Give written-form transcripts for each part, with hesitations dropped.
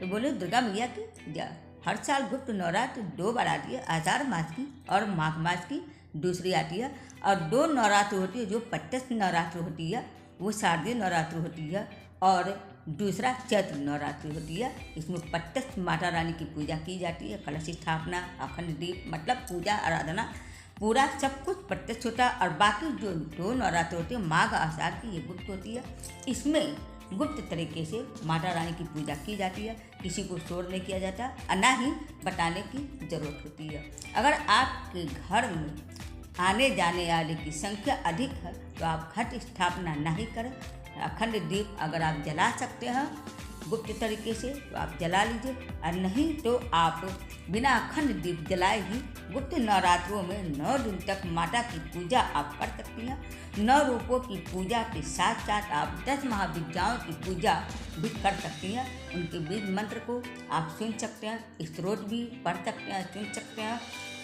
तो बोले दुर्गा मैया की जय। हर साल गुप्त नवरात्र 2 बार आती है, आषाढ़ मास की और माघ मास की दूसरी आती है। और 2 नवरात्र होती है, जो पट्टस नवरात्र होती है वो शारदीय नवरात्र होती है, और दूसरा चैत्र नवरात्रि होती है। इसमें पट्टस माता रानी की पूजा की जाती है, कलश स्थापना, अखंड दीप, मतलब पूजा आराधना पूरा सब कुछ पट्टस होता है। और बाकी जो 2 नवरात्र होती है माघ आषाढ़ की, ये गुप्त होती है। इसमें गुप्त तरीके से माता रानी की पूजा की जाती है, किसी को शोर नहीं किया जाता और ना ही बताने की जरूरत होती है। अगर आपके घर में आने जाने वाले की संख्या अधिक है तो आप घट स्थापना नहीं करें। अखंड दीप अगर आप जला सकते हैं गुप्त तरीके से तो आप जला लीजिए, और नहीं तो आप बिना अखंड दीप जलाए ही गुप्त नवरात्रों में 9 दिन तक माता की पूजा आप कर सकती हैं। 9 रूपों की पूजा के साथ साथ आप 10 महाविद्याओं की पूजा भी कर सकती हैं। उनके बीज मंत्र को आप सुन सकते हैं, स्तोत्र भी पढ़ सकते हैं, सुन सकते हैं।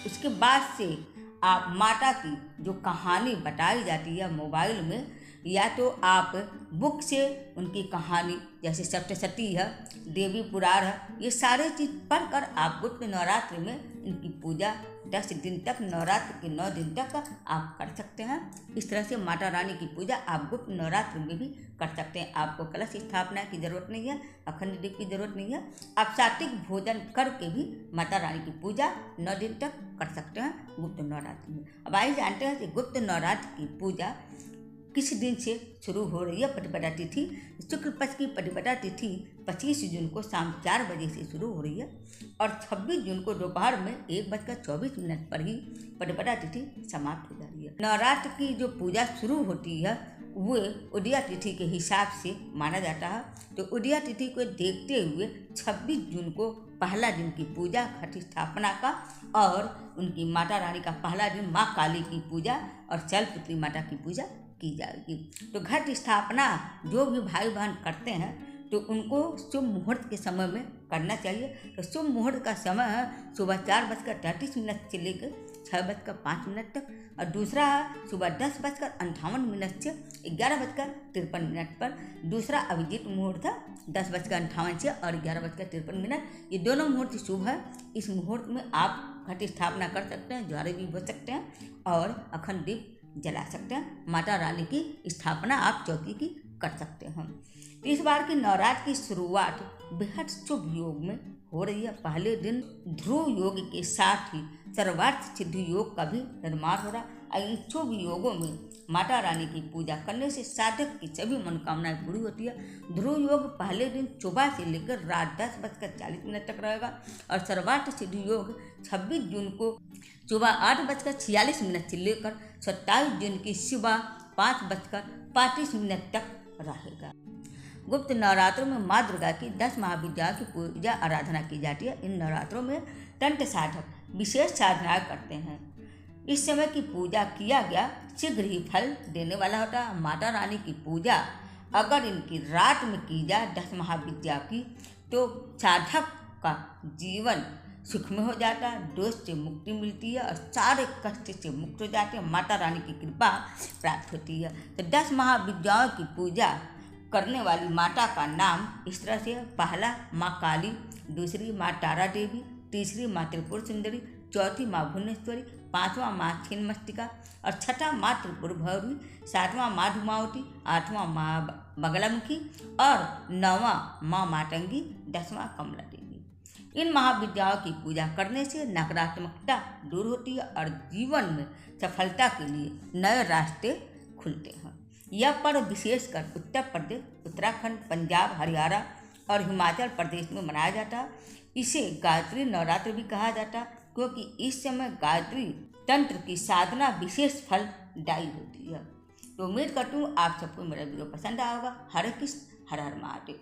उसके बाद से आप माता की जो कहानी बताई जाती है मोबाइल में, या तो आप बुक से उनकी कहानी, जैसे सप्तशती है, देवी पुराण है, ये सारे चीज़ पढ़कर आप गुप्त नवरात्र में इनकी पूजा 10 दिन तक, नवरात्र के 9 दिन तक आप कर सकते हैं। इस तरह से माता रानी की पूजा आप गुप्त नवरात्र में भी कर सकते हैं। आपको कलश स्थापना की जरूरत नहीं है, अखंड दीप की जरूरत नहीं है। आप सात्विक भोजन करके भी माता रानी की पूजा 9 दिन तक कर सकते हैं गुप्त नवरात्र में। अब आइए जानते हैं कि गुप्त नवरात्र की पूजा किस दिन से शुरू हो रही है। प्रतिपदा तिथि, शुक्ल पक्ष की प्रतिपदा तिथि 25 जून को शाम 4 बजे से शुरू हो रही है, और 26 जून को दोपहर में 1:24 पर ही प्रतिपदा तिथि समाप्त हो जा रही है। नवरात्र की जो पूजा शुरू होती है वो उदया तिथि के हिसाब से माना जाता है। तो उदया तिथि को देखते हुए 26 जून को पहला दिन की पूजा घट स्थापना का, और उनकी माता रानी का पहला दिन माँ काली की पूजा और शैलपुत्री माता की पूजा की जाएगी। तो घट स्थापना जो भी भाई बहन करते हैं तो उनको शुभ मुहूर्त के समय में करना चाहिए। तो शुभ मुहूर्त का समय है सुबह 4:33 से लेकर 6:05 तक, और दूसरा है सुबह 10:58 से 11:53 पर। दूसरा अभिजीत मुहूर्त है 10:58 से और 11:53। ये दोनों मुहूर्त शुभ है। इस मुहूर्त में आप घट स्थापना कर सकते हैं, ज्वारे भी बो सकते हैं और अखंड दीप जला सकते हैं। माता रानी की स्थापना आप चौकी की कर सकते हैं। इस बार की नवरात्र की शुरुआत बेहद शुभ योग में हो रही है। पहले दिन ध्रुव योग के साथ ही सर्वार्थ सिद्धि योग का भी निर्माण हो रहा है। इन शुभ योगों में माता रानी की पूजा करने से साधक की सभी मनोकामनाएं पूरी होती है। ध्रुव योग पहले दिन सुबह से लेकर रात 10:40 तक रहेगा, और सर्वार्थ सिद्धि योग 26 जून को सुबह 8:46 से लेकर 27 जून की सुबह 5:35 तक रहेगा। गुप्त नवरात्रों में माँ दुर्गा की 10 महाविद्याओं की पूजा आराधना की जाती है। इन नवरात्रों में तंत्र साधक विशेष साधनाएं करते हैं। इस समय की पूजा किया गया शीघ्र ही फल देने वाला होता है। माता रानी की पूजा अगर इनकी रात में की जाए 10 महाविद्या की, तो साधक का जीवन सुख में हो जाता है, दोष से मुक्ति मिलती है और सारे कष्ट से मुक्त हो जाते हैं। माता रानी की कृपा प्राप्त होती है। तो 10 महाविद्याओं की पूजा करने वाली माता का नाम इस तरह से है। पहला माँ काली, दूसरी माँ तारा देवी, तीसरी माँ त्रिपुर सुंदरी, चौथी माँ भुवनेश्वरी, 5वां माँ छिन्नमस्तिका, और 6ठा माँ त्रिपुर भैरवी, 7वां माँ धूमावती, 8वां माँ बगलामुखी, और 9वां माँ मातंगी, 10वां कमला देवी। इन महाविद्याओं की पूजा करने से नकारात्मकता दूर होती है और जीवन में सफलता के लिए नए रास्ते खुलते हैं। यह पर्व विशेषकर उत्तर प्रदेश, उत्तराखंड, पंजाब, हरियाणा और हिमाचल प्रदेश में मनाया जाता है। इसे गायत्री नवरात्र भी कहा जाता है, क्योंकि इस समय गायत्री तंत्र की साधना विशेष फलदायी होती है। तो उम्मीद करती हूँ आप सबको मेरा वीडियो पसंद आएगा। हरे कृष्ण, हर हर महादेव।